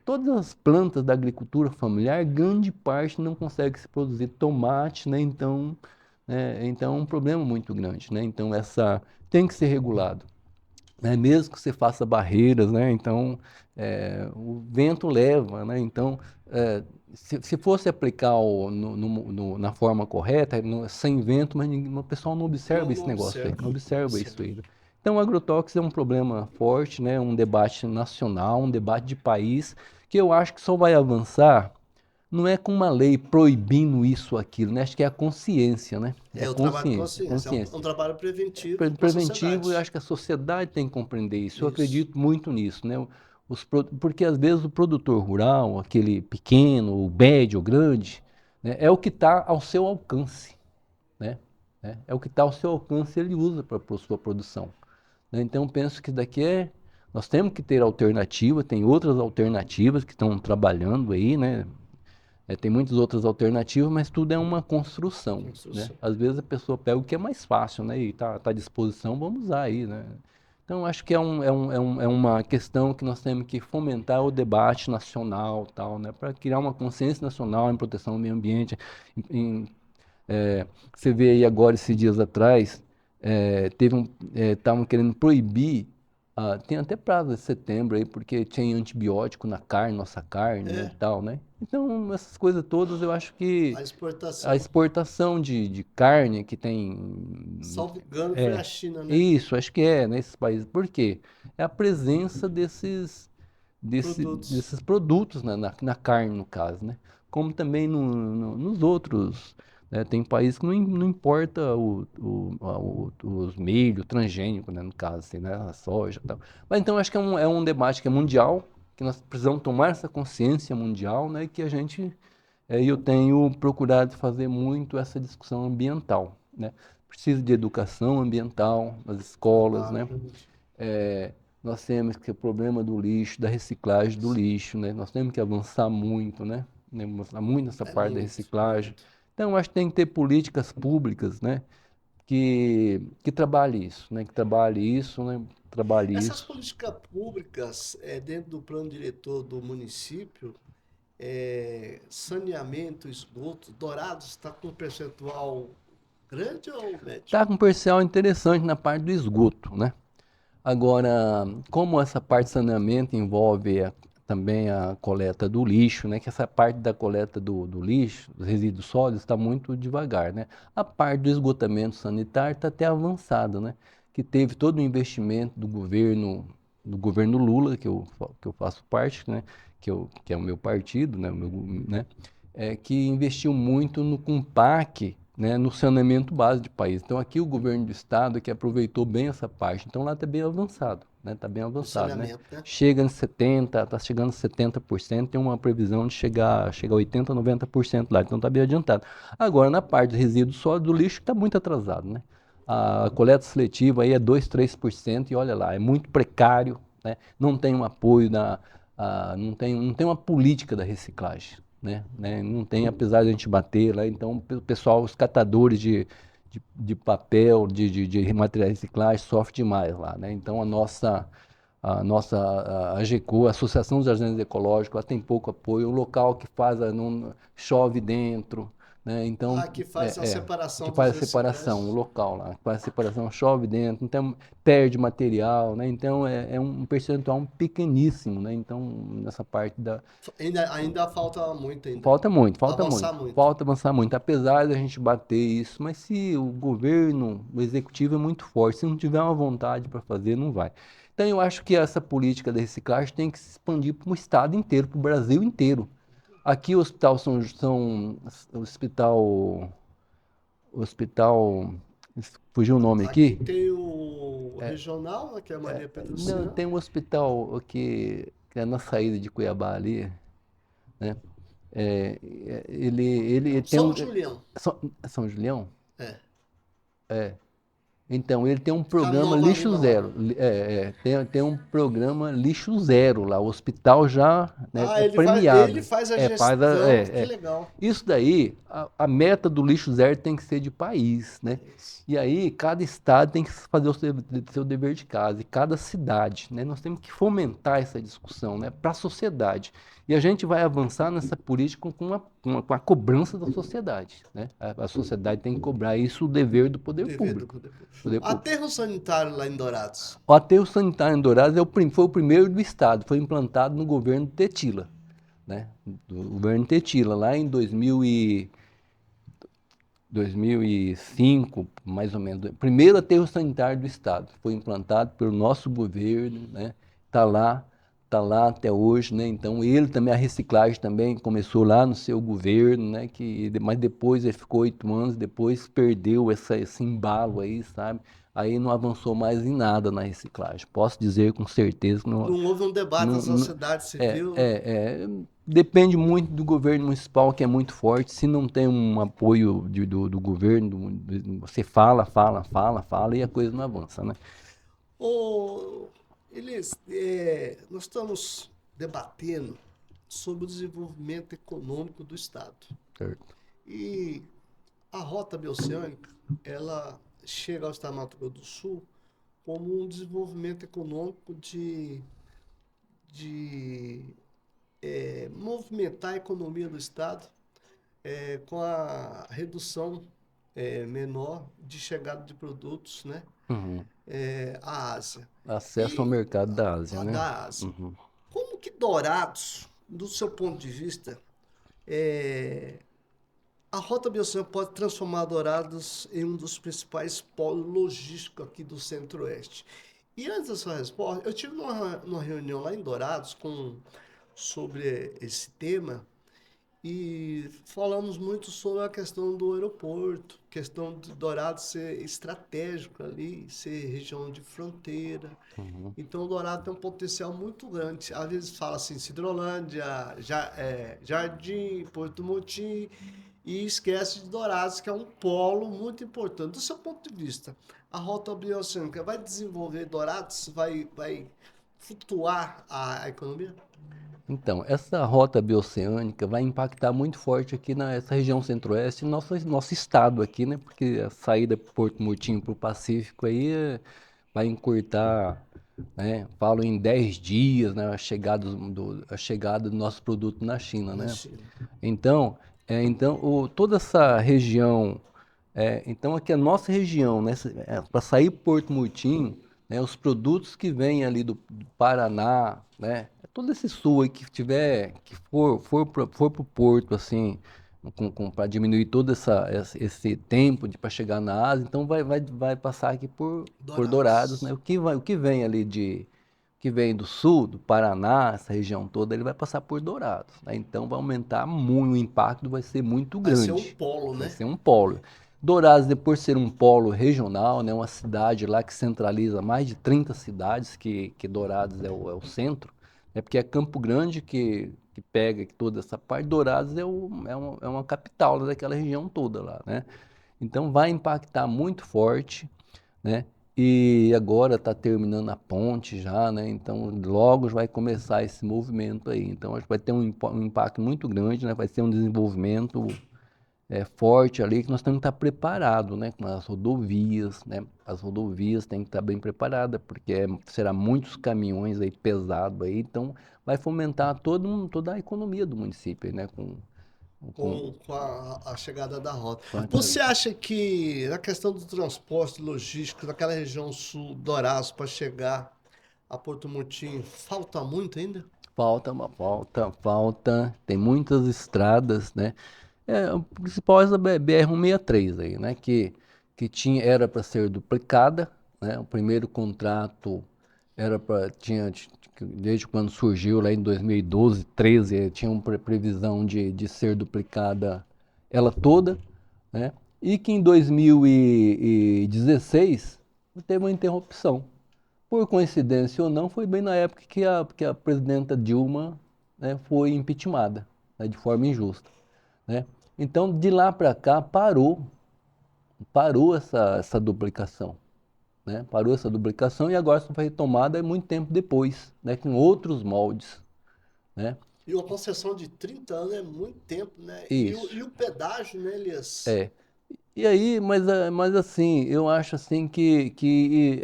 B: Todas as plantas da agricultura familiar, grande parte não consegue se produzir tomate, né? Então né? Então é um problema muito grande, né? Então essa tem que ser regulado, né? Mesmo que você faça barreiras, né? Então, o vento leva, né? Então, se fosse aplicar na forma correta, sem vento, mas o pessoal não observa
A: Não,
B: esse
A: não
B: negócio aí,
A: observa.
B: não
A: Não
B: observa isso
A: observa.
B: aí. Então, o agrotóxico é um problema forte, né? Um debate nacional, um debate de país, que eu acho que só vai avançar, não é com uma lei proibindo isso ou aquilo, né? Acho que é a consciência, né? É a
A: É o trabalho de
B: consciência,
A: consciência,
B: consciência
A: um trabalho preventivo para a
B: preventivo, eu
A: sociedade.
B: acho que a sociedade tem que compreender isso. Eu
A: Isso.
B: acredito muito nisso, né? Porque às vezes o produtor rural, aquele pequeno, o médio, o grande, né, é o que está ao seu alcance, né? É o que está ao seu alcance, ele usa para a sua produção, né? Então penso que nós temos que ter alternativa, tem outras alternativas que estão trabalhando aí, né? Tem muitas outras alternativas, mas tudo é uma construção, né?
A: Construção.
B: Às vezes a pessoa pega o que é mais fácil, né? E tá à disposição, vamos usar aí, né? Então, acho que é uma questão que nós temos que fomentar o debate nacional, tal, né? Para criar uma consciência nacional em proteção ao meio ambiente. Em, Você vê aí agora, esses dias atrás, estavam querendo proibir, tem até prazo de setembro aí, porque tinha antibiótico na carne, nossa carne, né, e
A: É,
B: tal, né? Então, essas coisas todas, eu acho que
A: a
B: a
A: exportação.
B: exportação de carne que tem,
A: Salvo engano, foi a
B: é,
A: China, né?
B: isso, acho que nesses países. Por quê? É a presença
A: Produtos.
B: desses produtos na carne, no caso, né? Como também nos outros, né? Tem países que não importa os milho transgênico, né? No caso, assim, né? A soja e tal. Mas então acho que é um debate que é mundial, que nós precisamos tomar essa consciência mundial, né? E que eu tenho procurado fazer muito essa discussão ambiental, né? Precisa de educação ambiental nas escolas,
A: Trabalho
B: né?
A: preventivo.
B: É, Nós temos que o problema do lixo, da reciclagem do lixo, né? Nós temos que avançar muito, né? Avançar muito nessa
A: É
B: parte da
A: muito,
B: reciclagem.
A: muito.
B: Então, acho que tem que ter políticas públicas, né? Que trabalhe isso, né? Que trabalhe isso, né? Trabalhe
A: Essas
B: isso.
A: políticas públicas, dentro do plano diretor do município, saneamento, esgoto, Dourados está com um percentual grande ou médio?
B: Tá com um percentual interessante na parte do esgoto, né? Agora, como essa parte de saneamento envolve também a coleta do lixo, né? Que essa parte da coleta do lixo, dos resíduos sólidos, está muito devagar, né? A parte do esgotamento sanitário está até avançada, né? Que teve todo o investimento do governo Lula, que eu faço parte, né? Que é o meu partido, né? Que investiu muito no Compaq, né, no saneamento básico do país. Então aqui o governo do estado que aproveitou bem essa parte. Então lá está bem avançado, né? Está bem
A: No
B: avançado, né?
A: saneamento, né?
B: Chega em 70, está chegando a 70%, tem uma previsão de chegar a 80, 90% lá. Então está bem adiantado. Agora na parte de resíduos sólidos, do lixo está muito atrasado, né? A coleta seletiva aí é 2, 3% e olha lá, é muito precário, né? Não tem um apoio não tem uma política da reciclagem, né? Não tem, apesar de a gente bater lá, então o pessoal, os catadores de papel, de materiais recicláveis, sofrem demais lá, né? Então a AGECO, a Associação dos Agentes Ecológicos, ela tem pouco apoio, o local que faz, não, chove dentro, né? Então,
A: Ah, que faz a
B: que
A: separação dos
B: faz a separação, o
A: reciclantes.
B: local lá, que faz a separação, chove dentro, então perde material, né? Então é um percentual pequeníssimo, né? Então, nessa parte
A: Ainda falta muito ainda.
B: falta muito, falta
A: Avançar
B: muito,
A: muito.
B: falta avançar muito, apesar da gente bater isso, mas se o governo, o executivo é muito forte, se não tiver uma vontade para fazer, não vai. Então eu acho que essa política da reciclagem tem que se expandir para o estado inteiro, para o Brasil inteiro. Aqui o hospital o hospital, fugiu o nome
A: Aqui
B: aqui?
A: tem o regional, né, que é a Maria
B: Não,
A: Petrocian.
B: tem um hospital que é na saída de Cuiabá ali, né? Ele tem um.
A: São Julião.
B: São Julião?
A: É.
B: Então, ele tem um
A: Fica
B: programa
A: Nova
B: lixo
A: Lima lá.
B: zero. Tem um programa lixo zero lá. O hospital já, né,
A: Ah,
B: é
A: ele
B: premiado.
A: faz a
B: Faz
A: gestão. Que legal.
B: Isso daí, a meta do lixo zero tem que ser de país, né?
A: Isso.
B: E aí, cada estado tem que fazer o seu dever de casa, e cada cidade, né? Nós temos que fomentar essa discussão, né, para a sociedade. E a gente vai avançar nessa política com com a cobrança da sociedade, né? A sociedade tem que cobrar isso, o dever do poder
A: Dever do
B: público.
A: poder público.
B: Poder público.
A: Aterro sanitário lá em Dourados.
B: O aterro sanitário em Dourados foi o primeiro do estado, foi implantado no governo Tetila, né? Do governo Tetila, lá em 2005, mais ou menos. Primeiro aterro sanitário do estado, foi implantado pelo nosso governo, né? Tá lá até hoje, né? Então ele também, a reciclagem também começou lá no seu governo, né? Mas depois ele ficou 8 anos, depois perdeu esse embalo aí, sabe? Aí não avançou mais em nada na reciclagem. Posso dizer com certeza que
A: Não houve um debate na
B: não,
A: sociedade
B: é,
A: civil.
B: depende muito do governo municipal, que é muito forte. Se não tem um apoio do governo, você fala e a coisa não avança, né?
A: Ô, Elias, nós estamos debatendo sobre o desenvolvimento econômico do Estado.
B: Certo.
A: E a Rota Bioceânica, ela chega ao Estado do Mato Grosso do Sul como um desenvolvimento econômico de movimentar a economia do Estado com a redução menor de chegada de produtos, né,
B: Uhum.
A: à Ásia.
B: Acesso ao
A: E
B: mercado da Ásia,
A: a
B: né?
A: da Ásia.
B: Uhum.
A: Como que Dourados, do seu ponto de vista, a Rota Bioceânica pode transformar Dourados em um dos principais polos logísticos aqui do Centro-Oeste? E antes da sua resposta, eu tive numa reunião lá em Dourados sobre esse tema e falamos muito sobre a questão do aeroporto, questão de Dourados ser estratégico ali, ser região de fronteira. Então, o Dourado tem um potencial muito grande. Às vezes fala assim, Cidrolândia, Jardim, Porto Mutim, e esquece de Dourados, que é um polo muito importante. Do seu ponto de vista, a Rota Bioceânica vai desenvolver Dourados? Vai flutuar a economia?
B: Então, essa rota bioceânica vai impactar muito forte aqui nessa região centro-oeste, nosso estado aqui, né? Porque a saída para Porto Murtinho para o Pacífico aí vai encurtar, né? Falo em 10 dias, né? A chegada do nosso produto na China,
A: Na
B: né?
A: China.
B: Então, toda essa região, então aqui a nossa região, né, para sair Porto Murtinho, né, os produtos que vêm ali do Paraná, né, todo esse sul aí que tiver, que for para o porto, assim, para diminuir todo esse tempo para chegar na Ásia, então vai passar aqui por Dourados, né,
A: Dourados.
B: o que vem ali que vem do sul, do Paraná, essa região toda, ele vai passar por Dourados, né? Então vai aumentar muito, o impacto vai ser muito
A: Vai ser um
B: grande,
A: polo,
B: vai
A: né?
B: ser um polo. Dourados, depois de ser um polo regional, né, uma cidade lá que centraliza mais de 30 cidades, que Dourados é o centro, é porque é Campo Grande que pega toda essa parte, Dourados é uma capital daquela região toda lá, né? Então vai impactar muito forte, né? E agora está terminando a ponte já, né? Então logo vai começar esse movimento aí. Então acho que vai ter um impacto muito grande, né? Vai ser um desenvolvimento forte ali que nós temos que estar preparados, né? Com as rodovias, né? As rodovias têm que estar bem preparadas, porque será muitos caminhões aí pesados aí, então vai fomentar toda a economia do município, né? Com,
A: Com a chegada da rota.
B: com a-
A: Você acha que na questão do transporte logístico daquela região sul, Dourados, para chegar a Porto Murtinho, falta muito ainda?
B: Falta. Tem muitas estradas, né? O principal é a BR-163 aí, né? Era para ser duplicada, né? O primeiro contrato era para desde quando surgiu lá em 2012, 13, tinha uma previsão de ser duplicada ela toda, né? E que em 2016 teve uma interrupção. Por coincidência ou não, foi bem na época que a presidenta Dilma, né, foi impeachmentada, né, de forma injusta, né? Então, de lá para cá, parou essa duplicação, né? Parou essa duplicação e agora só foi retomada muito tempo depois, né, com outros moldes, né?
A: E uma concessão de 30 anos é muito tempo, né? E
B: Isso.
A: o pedágio, né, Elias?
B: É. E aí, mas assim, eu acho assim que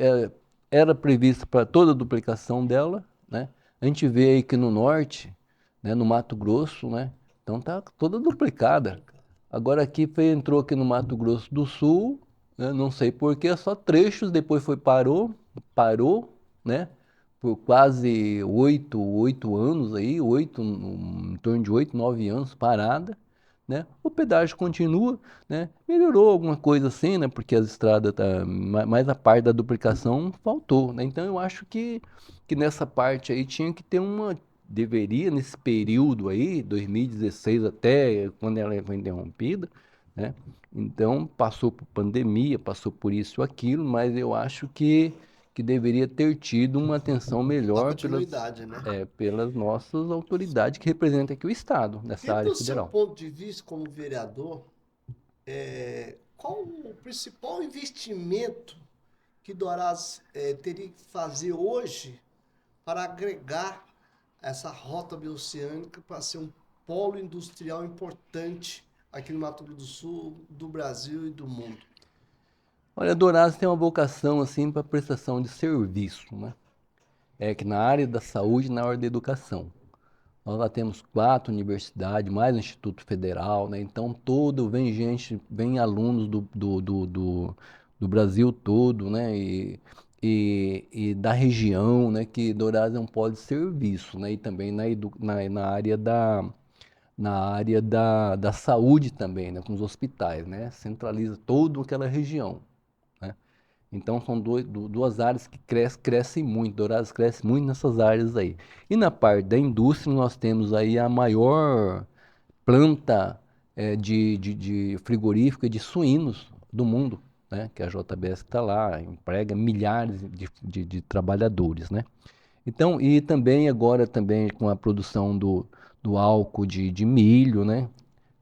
B: era previsto para toda a duplicação dela, né? A gente vê aí que no norte, né, no Mato Grosso, né, Então tá toda duplicada. Agora entrou aqui no Mato Grosso do Sul, né, não sei por quê, só trechos, depois parou, né? Por quase oito anos aí, em torno de 8, 9 anos parada, né? O pedágio continua, né? Melhorou alguma coisa assim, né? Porque as estradas mais a parte da duplicação faltou, né? Então eu acho que nessa parte aí tinha que ter deveria nesse período aí, 2016 até quando ela foi interrompida, né? Então passou por pandemia, passou por isso e aquilo, mas eu acho que deveria ter tido uma atenção
A: Dá
B: melhor
A: continuidade, né?
B: pelas nossas autoridades que representam aqui o Estado,
A: E
B: nessa área
A: do seu
B: federal.
A: ponto de vista como vereador, qual o principal investimento que Dourados teria que fazer hoje para agregar essa rota bioceânica para ser um polo industrial importante aqui no Mato Grosso do Sul, do Brasil e do mundo?
B: Olha, Dourados tem uma vocação assim para prestação de serviço, né? É que na área da saúde e na área da educação. Nós lá temos 4 universidades, mais o Instituto Federal, né? Então vem gente, vem alunos do Brasil todo, né? E da região, né? Que Dourados é um polo de serviço, né? E também na área da saúde também, né? Com os hospitais, né? Centraliza toda aquela região, né? Então são duas áreas que crescem muito, Dourados cresce muito nessas áreas aí. E na parte da indústria nós temos aí a maior planta de frigorífica de suínos do mundo, né? Que é a JBS que está lá, emprega milhares de trabalhadores, né? Então, e também agora também com a produção do álcool de milho, né?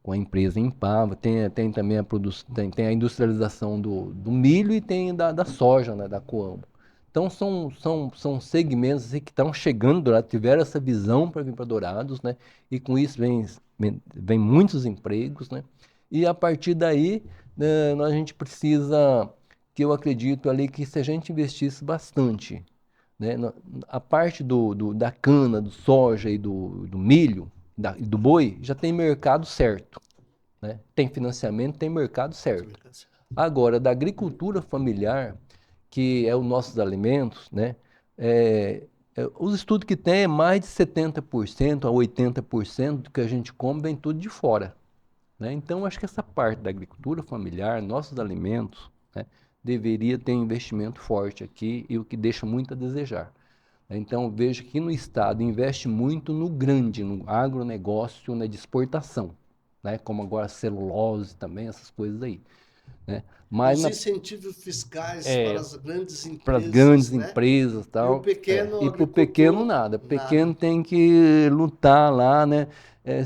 B: Com a empresa Impava, tem também tem a industrialização do milho e tem da soja, né, da Coamo. Então são segmentos assim, que estão chegando, Dourados, tiveram essa visão para vir para Dourados, né? E com isso vem muitos empregos, né? E a partir daí, né, a gente precisa, que eu acredito ali que se a gente investisse bastante, né, a parte da cana, do soja e do milho, e do boi, já tem mercado certo, né? Tem financiamento, tem mercado certo. Agora, da agricultura familiar, que é os nossos alimentos, né? Os estudos que tem é mais de 70% a 80% do que a gente come vem tudo de fora, né? Então, acho que essa parte da agricultura familiar, nossos alimentos, né, deveria ter investimento forte aqui e o que deixa muito a desejar. Então, vejo que no Estado investe muito no grande, no agronegócio, né, de exportação, né, como agora a celulose também, essas coisas aí, né? Mas
A: Os incentivos fiscais para as grandes
B: para as
A: empresas,
B: grandes
A: né?
B: empresas
A: E o
B: tal,
A: pequeno
B: e para o pequeno
A: agricultor,
B: nada.
A: nada.
B: Pequeno tem que lutar lá, né?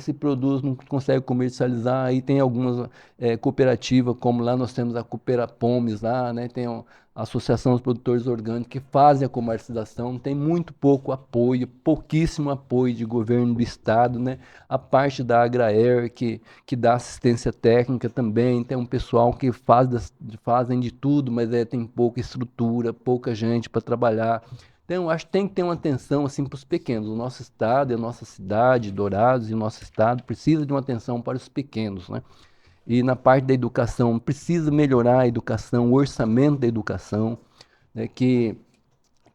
B: Se produz, não consegue comercializar, aí tem algumas cooperativas, como lá nós temos a Cooperapomes lá, né? Tem a Associação dos Produtores Orgânicos que fazem a comercialização, tem muito pouco apoio, pouquíssimo apoio de governo do estado, né? A parte da Agraer que dá assistência técnica também, tem um pessoal que fazem de tudo, mas tem pouca estrutura, pouca gente para trabalhar. Então, acho que tem que ter uma atenção assim para os pequenos. O nosso estado, a nossa cidade, Dourados e o nosso estado precisa de uma atenção para os pequenos, né? E na parte da educação, precisa melhorar a educação, o orçamento da educação, né, que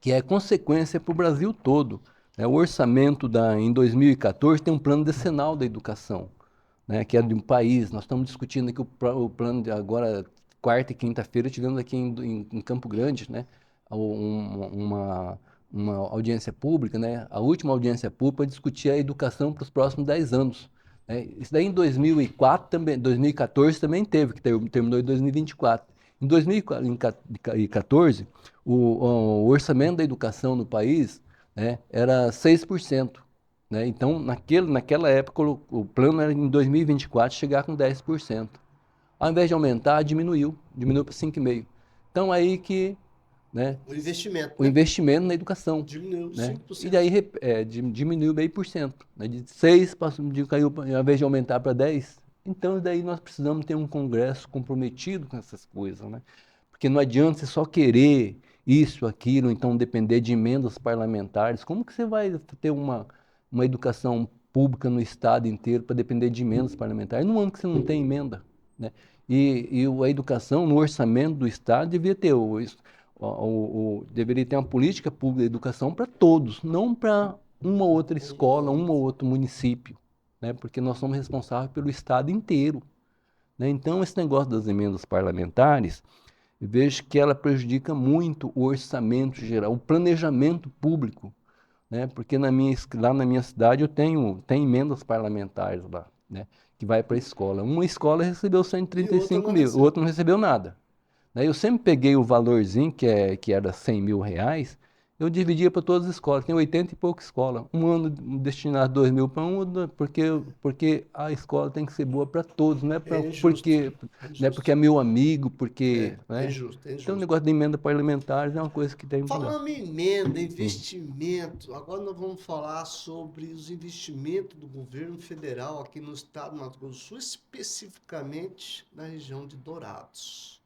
B: é consequência para o Brasil todo, né? O orçamento em 2014 tem um plano decenal da educação, né, que é de um país. Nós estamos discutindo aqui o plano de agora, quarta e quinta-feira, tivemos aqui em Campo Grande, né, uma, uma audiência pública, né, a última audiência pública para discutir a educação para os próximos 10 anos. Né. Isso daí em 2004 também, 2014 também teve, que terminou em 2024. Em 2014, o orçamento da educação no país, né, era 6%. Né? Então, naquela época, o plano era em 2024 chegar com 10%. Ao invés de aumentar, diminuiu para 5,5%. Então, aí que, né,
A: O investimento,
B: o
A: né?
B: investimento na educação,
A: Diminuiu
B: né? E
A: 5%.
B: daí diminuiu meio por cento, né? De 6 caiu, ao invés de aumentar para 10. Então, daí nós precisamos ter um Congresso comprometido com essas coisas, né? Porque não adianta você só querer isso, aquilo, então depender de emendas parlamentares. Como que você vai ter uma educação pública no estado inteiro para depender de emendas parlamentares, num ano que você não tem emenda, né? E a educação, no orçamento do estado, devia ter, deveria ter uma política pública de educação para todos, não para uma outra escola, um ou outro município, né? Porque nós somos responsáveis pelo estado inteiro, né? Então, esse negócio das emendas parlamentares, eu vejo que ela prejudica muito o orçamento geral, o planejamento público, né? Porque lá na minha cidade tem emendas parlamentares lá, né? Que vai para a escola. Uma escola recebeu
A: E
B: 135
A: outra não
B: mil, o
A: recebe.
B: outro não recebeu nada. Daí eu sempre peguei o valorzinho, que era 100 mil reais, eu dividia para todas as escolas, tem 80 e poucas escolas. Um ano destinado 2 mil para um, porque a escola tem que ser boa para todos, não é
A: É injusto. É
B: não é porque é
A: injusto.
B: meu amigo, porque,
A: É
B: né?
A: injusto, é
B: Então o
A: injusto.
B: negócio de emenda parlamentar é uma coisa que tem que mudar.
A: Falando em emenda, investimento, agora nós vamos falar sobre os investimentos do governo federal aqui no estado do Mato Grosso do Sul, especificamente na região de Dourados.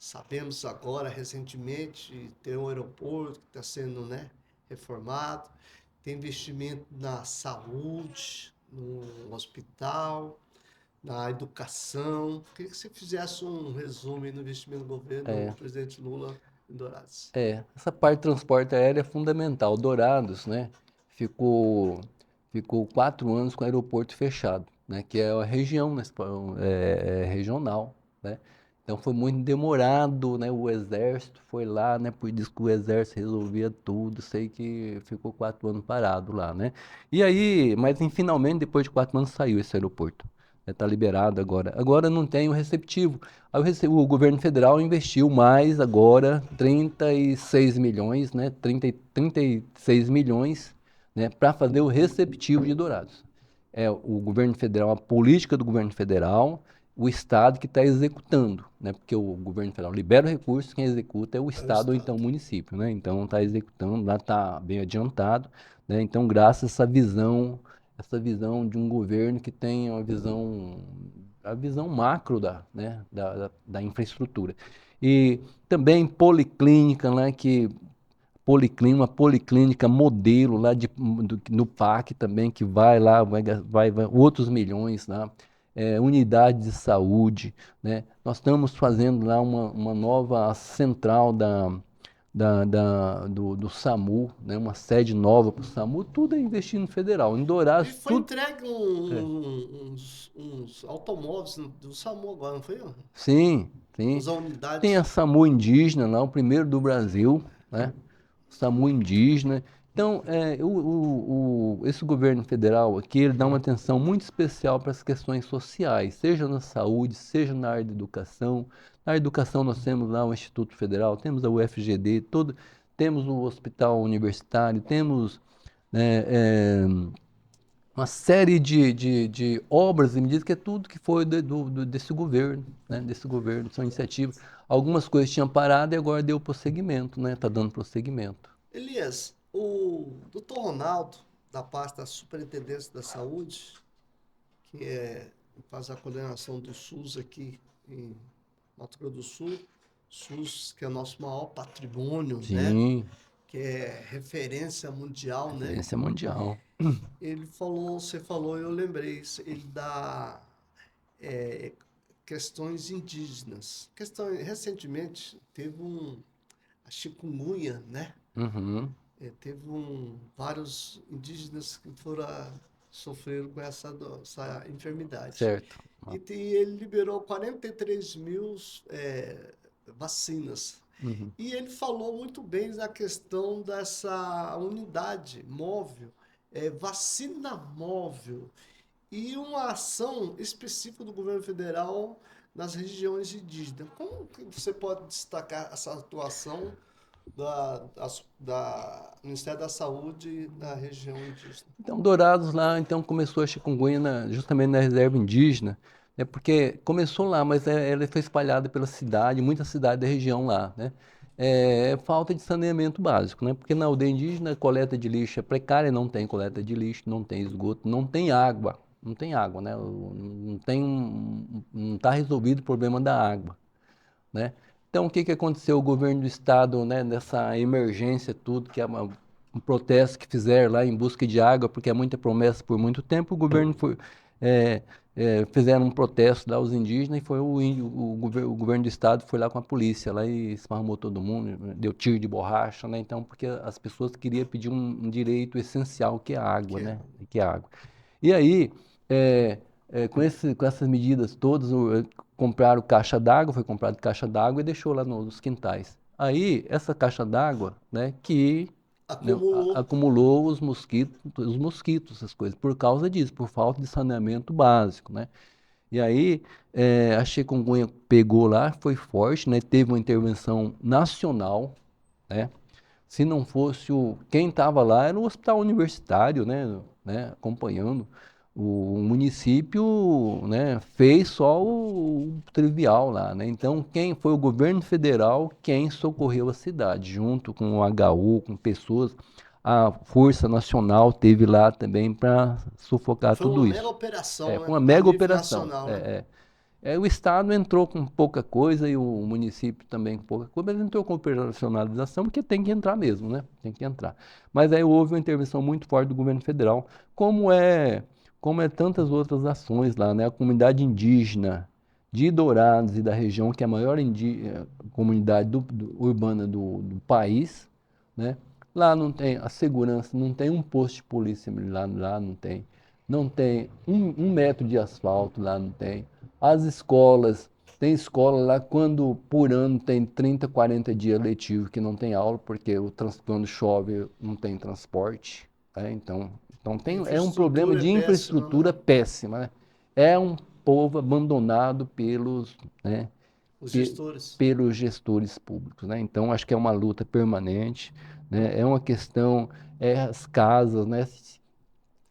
A: Sabemos agora, recentemente, tem um aeroporto que está sendo, né, reformado, tem investimento na saúde, no hospital, na educação. Queria que você fizesse um resumo aí no investimento do governo do
B: É.
A: presidente Lula em Dourados.
B: Essa parte de transporte aéreo é fundamental. Dourados, né, ficou, ficou 4 anos com o aeroporto fechado, né, que é a região, né, regional, né. Então foi muito demorado, né, o exército foi lá, né, por isso que o exército resolvia tudo, sei que ficou 4 anos parado lá, né. E aí, mas finalmente, depois de 4 anos, saiu esse aeroporto. Está liberado agora. Agora não tem o receptivo. Aí o governo federal investiu mais agora 36 milhões, né? 36 milhões, né? Para fazer o receptivo de Dourados. É o governo federal, a política do governo federal, o Estado que está executando, né? Porque o governo federal libera o recurso, quem executa é o
A: É o
B: Estado ou então
A: Estado.
B: o município, né? Então está executando, lá está bem adiantado, né? Então, graças a essa visão de um governo que tem a visão macro da infraestrutura. E também policlínica, né, uma policlínica modelo lá no PAC também, que vai lá, vai outros milhões lá. Unidade de saúde, né? Nós estamos fazendo lá uma nova central do SAMU, né? Uma sede nova para o SAMU, tudo é investindo federal. Em
A: E
B: Dourados,
A: foi
B: tudo.
A: entregue
B: É.
A: uns automóveis do SAMU agora, não foi?
B: Sim, sim.
A: Umas
B: Tem a
A: unidades.
B: SAMU indígena lá, o primeiro do Brasil, né? O SAMU indígena. Então, esse governo federal aqui, ele dá uma atenção muito especial para as questões sociais, seja na saúde, seja na área da educação. Na educação nós temos lá o Instituto Federal, temos a UFGD, temos o Hospital Universitário, temos, né, uma série de obras e medidas que é tudo que foi desse governo, né? Desse governo, são iniciativas. Algumas coisas tinham parado e agora deu prosseguimento, né? Está dando prosseguimento.
A: Elias, o doutor Ronaldo, da parte da Superintendência da Saúde, que faz a coordenação do SUS aqui em Mato Grosso do Sul, SUS, que é o nosso maior patrimônio, né?
B: Sim,
A: Que é referência mundial, né?
B: referência mundial.
A: Ele falou, você falou, eu lembrei, ele dá é, questões indígenas. Recentemente teve a chikungunya, né?
B: Uhum,
A: Teve vários indígenas que sofreram com essa enfermidade.
B: certo.
A: E ele liberou 43 mil vacinas.
B: Uhum.
A: E ele falou muito bem da questão dessa unidade móvel, vacina móvel, e uma ação específica do governo federal nas regiões indígenas. Como que você pode destacar essa atuação da Ministério da Saúde na região indígena?
B: Então, Dourados lá, então começou a chikungunya justamente na reserva indígena, né? Porque começou lá, mas ela foi espalhada pela cidade, muita cidade da região lá, né? Falta de saneamento básico, né? Porque na aldeia indígena a coleta de lixo é precária, não tem coleta de lixo, não tem esgoto, não tem água, não tem água, né? Não está resolvido o problema da água, né? Então, o que que aconteceu? O governo do estado, né, nessa emergência, tudo, um protesto que fizeram lá em busca de água, porque é muita promessa por muito tempo, o governo foi, é, fizeram um protesto lá, os indígenas, e foi o governo do estado foi lá com a polícia, lá e esparramou todo mundo, deu tiro de borracha, né? Então, porque as pessoas queriam pedir um direito essencial, que é a água,
A: Que é.
B: né? Que é a água. E aí, com essas medidas todas, compraram caixa d'água, foi comprado caixa d'água e deixou lá nos quintais. Aí, essa caixa d'água, né, que né,
A: Acumulou.
B: acumulou os mosquitos, essas coisas, por causa disso, por falta de saneamento básico, né? E aí, a chikungunya pegou lá, foi forte, né? Teve uma intervenção nacional, né? Se não fosse quem estava lá era o hospital universitário, né, acompanhando. O município, né, fez só o trivial lá, né? Então, quem foi o governo federal quem socorreu a cidade, junto com o HU, com pessoas. A Força Nacional teve lá também para sufocar
A: Foi uma
B: tudo
A: mega
B: isso.
A: operação,
B: Foi
A: né?
B: uma
A: A
B: mega
A: nível
B: operação.
A: nacional, né?
B: O Estado entrou com pouca coisa e o município também com pouca coisa, mas entrou com operacionalização porque tem que entrar mesmo, né? Tem que entrar. Mas aí houve uma intervenção muito forte do governo federal, como é, como é tantas outras ações lá, né? A comunidade indígena de Dourados e da região, que é a maior comunidade urbana do país, né? Lá não tem a segurança, não tem um posto de polícia lá não tem. Não tem um metro de asfalto lá, não tem. As escolas, tem escola lá quando por ano tem 30, 40 dias letivos que não tem aula, porque quando chove não tem transporte. Né? Então
A: A
B: é um problema
A: infraestrutura é
B: de
A: péssima,
B: infraestrutura
A: né?
B: péssima. Né? É um povo abandonado né,
A: Os
B: pe-
A: gestores.
B: pelos gestores públicos. Né? Então acho que é uma luta permanente, né? É uma questão, as casas, né?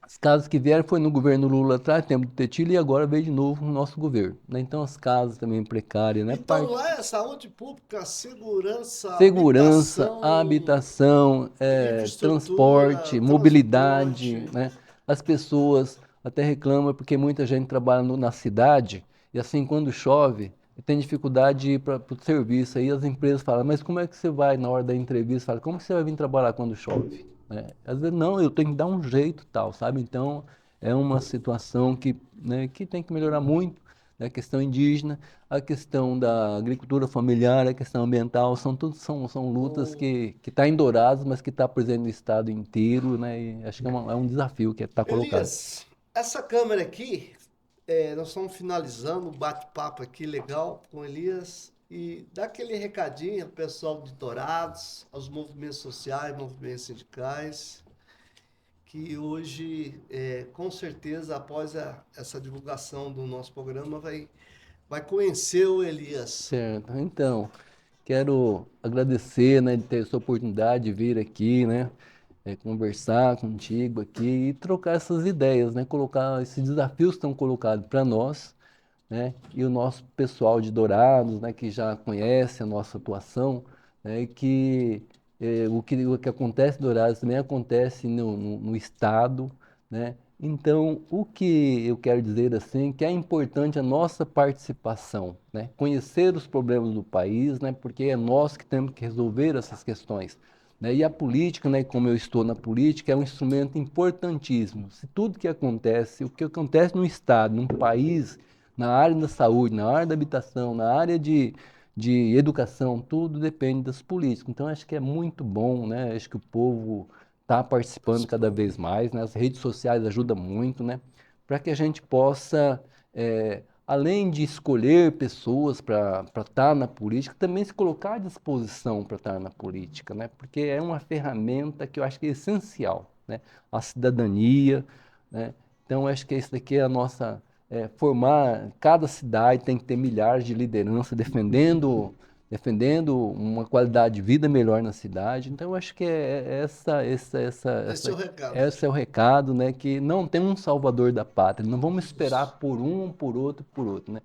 B: As casas que vieram foi no governo Lula atrás, tempo do Tetilho, e agora veio de novo no nosso governo. Né? Então as casas também precárias, né?
A: Então lá é saúde pública, segurança,
B: Segurança,
A: habitação,
B: habitação, transporte,
A: infraestrutura,
B: mobilidade,
A: transporte.
B: né? As pessoas até reclamam porque muita gente trabalha na cidade e assim quando chove tem dificuldade de ir para o serviço. Aí as empresas falam, mas como é que você vai na hora da entrevista? Fala, como que você vai vir trabalhar quando chove? Né? Às vezes, não, eu tenho que dar um jeito tal, sabe? Então é uma situação né, que tem que melhorar muito, né? A questão indígena, a questão da agricultura familiar, a questão ambiental, são lutas
A: Ô,
B: que tá em Dourados, mas que está presente no estado inteiro, né? E acho que é um desafio que está colocado.
A: Elias, essa câmera aqui, nós estamos finalizando o bate-papo aqui legal com o Elias e dá aquele recadinho ao pessoal de Dourados, aos movimentos sociais, movimentos sindicais, que hoje, com certeza, após essa divulgação do nosso programa, vai conhecer o Elias.
B: Certo. Então, quero agradecer, né, de ter essa oportunidade de vir aqui, né, conversar contigo aqui e trocar essas ideias, né, colocar esses desafios que estão colocados para nós, né, e o nosso pessoal de Dourados, né, que já conhece a nossa atuação, né, e que o que acontece em Dourados também acontece no estado, né. Então, o que eu quero dizer assim, que é importante a nossa participação, né, conhecer os problemas do país, né, porque é nós que temos que resolver essas questões. Né? E a política, né, como eu estou na política, é um instrumento importantíssimo. Se tudo que acontece, o que acontece no estado, num país, na área da saúde, na área da habitação, na área de educação, tudo depende das políticas. Então, acho que é muito bom, né? Acho que o povo está participando cada
A: Participando.
B: vez mais, né? As redes sociais ajudam muito, né? Para que a gente possa, além de escolher pessoas para estar na política, também se colocar à disposição para estar na política, né? Porque é uma ferramenta que eu acho que é essencial, né? A cidadania, né? Então, acho que isso daqui é a nossa formar, cada cidade tem que ter milhares de lideranças defendendo uma qualidade de vida melhor na cidade. Então, eu acho que
A: Esse é o recado.
B: esse é o recado, né? Que não tem um salvador da pátria. Não vamos esperar por um, por outro, né?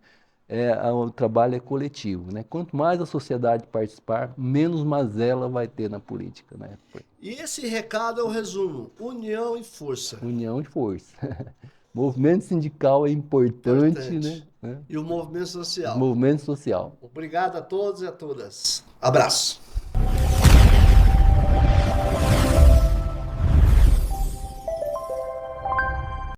B: O trabalho é coletivo, né? Quanto mais a sociedade participar, menos mazela vai ter na política, né?
A: E esse recado é o resumo: união e força.
B: União e força. Movimento sindical é importante, né?
A: Importante. E o movimento social.
B: Movimento social.
A: Obrigado a todos e a todas. Abraço.